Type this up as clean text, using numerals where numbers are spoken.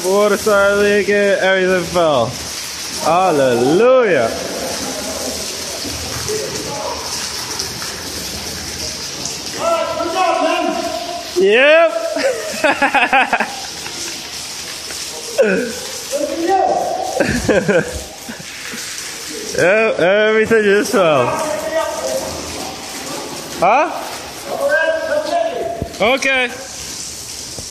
Water started leaking, everything fell. Hallelujah. Good job, man. Yep. Yep, everything just fell. Huh? Okay.